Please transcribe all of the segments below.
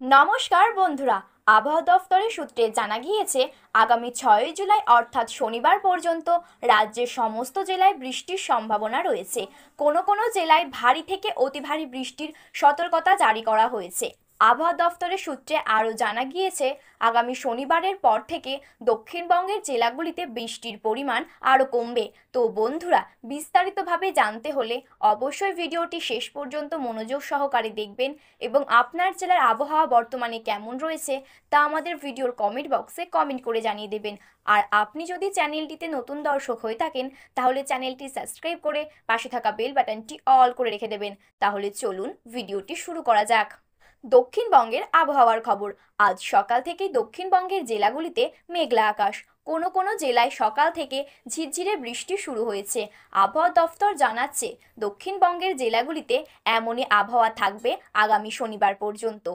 নমস্কার বন্ধুরা। আবহাওয়া দফতরের সূত্রে জানা গিয়েছে আগামী 6 জুলাই অর্থাৎ শনিবার পর্যন্ত রাজ্যের সমস্ত জেলায় বৃষ্টির সম্ভাবনা রয়েছে। কোনো কোনো জেলায় ভারী থেকে অতি ভারী বৃষ্টির সতর্কতা জারি করা হয়েছে। আবহাওয়া দফতরের সূত্রে আরও জানা গিয়েছে আগামী শনিবারের পর থেকে দক্ষিণবঙ্গের জেলাগুলিতে বৃষ্টির পরিমাণ আরও কমবে। তো বন্ধুরা, বিস্তারিতভাবে জানতে হলে অবশ্যই ভিডিওটি শেষ পর্যন্ত মনোযোগ সহকারে দেখবেন এবং আপনার জেলার আবহাওয়া বর্তমানে কেমন রয়েছে তা আমাদের ভিডিওর কমেন্ট বক্সে কমেন্ট করে জানিয়ে দেবেন। আর আপনি যদি চ্যানেলটিতে নতুন দর্শক হয়ে থাকেন তাহলে চ্যানেলটি সাবস্ক্রাইব করে পাশে থাকা বেল বাটনটি অল করে রেখে দেবেন। তাহলে চলুন ভিডিওটি শুরু করা যাক। দক্ষিণবঙ্গের আবহাওয়ার খবর। আজ সকাল থেকেই দক্ষিণবঙ্গের জেলাগুলিতে মেঘলা আকাশ। কোনো কোনো জেলায় সকাল থেকে ঝিরঝিরে বৃষ্টি শুরু হয়েছে। আবহাওয়া দফতর জানাচ্ছে দক্ষিণবঙ্গের জেলাগুলিতে এমনই আবহাওয়া থাকবে আগামী শনিবার পর্যন্ত।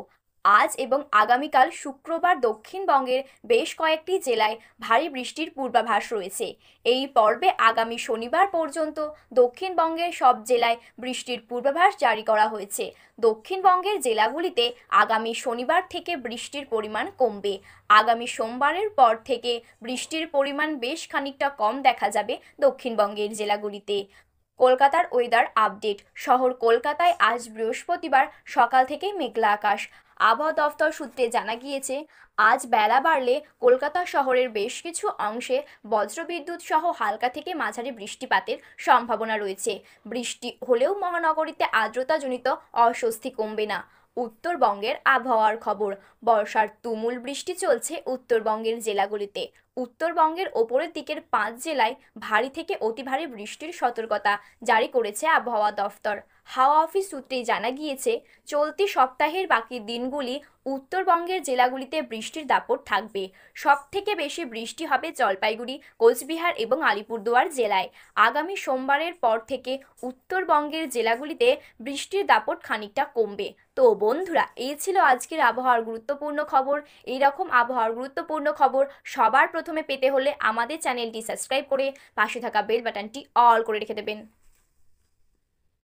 আজ এবং আগামীকাল শুক্রবার দক্ষিণবঙ্গের বেশ কয়েকটি জেলায় ভারী বৃষ্টির পূর্বাভাস রয়েছে। এই পর্বে আগামী শনিবার পর্যন্ত দক্ষিণবঙ্গের সব জেলায় বৃষ্টির পূর্বাভাস জারি করা হয়েছে। দক্ষিণবঙ্গের জেলাগুলিতে আগামী শনিবার থেকে বৃষ্টির পরিমাণ কমবে। আগামী সোমবারের পর থেকে বৃষ্টির পরিমাণ বেশ খানিকটা কম দেখা যাবে দক্ষিণবঙ্গের জেলাগুলিতে। কলকাতার ওয়েদার আপডেট। শহর কলকাতায় আজ বৃহস্পতিবার সকাল থেকেই মেঘলা আকাশ। আবহাওয়া দফতর সূত্রে জানা গিয়েছে আজ বেলা বাড়লে কলকাতা শহরের বেশ কিছু অংশে বজ্রবিদ্যুৎ সহ হালকা থেকে মাঝারি বৃষ্টিপাতের সম্ভাবনা রয়েছে। বৃষ্টি হলেও মহানগরীতে আর্দ্রতাজনিত অস্বস্তি কমবে না। উত্তরবঙ্গের আবহাওয়ার খবর। বর্ষার তুমুল বৃষ্টি চলছে উত্তরবঙ্গের জেলাগুলিতে। উত্তরবঙ্গের ওপরের দিকের 5 জেলায় ভারী থেকে অতি ভারী বৃষ্টির সতর্কতা জারি করেছে আবহাওয়া দফতর। হাওয়া অফিস সূত্রে জানা গিয়েছে চলতি সপ্তাহের বাকি দিনগুলি উত্তরবঙ্গের জেলাগুলিতে বৃষ্টির দাপট থাকবে। সব থেকে বেশি বৃষ্টি হবে জলপাইগুড়ি, কোচবিহার এবং আলিপুরদুয়ার জেলায়। আগামী সোমবারের পর থেকে উত্তরবঙ্গের জেলাগুলিতে বৃষ্টির দাপট খানিকটা কমবে। তো বন্ধুরা, এই ছিল আজকের আবহাওয়ার গুরুত্বপূর্ণ খবর। এই রকম আবহাওয়ার গুরুত্বপূর্ণ খবর সবার প্রথমে পেতে হলে আমাদের চ্যানেলটি সাবস্ক্রাইব করে পাশে থাকা বেল বাটনটি অল করে রেখে দেবেন।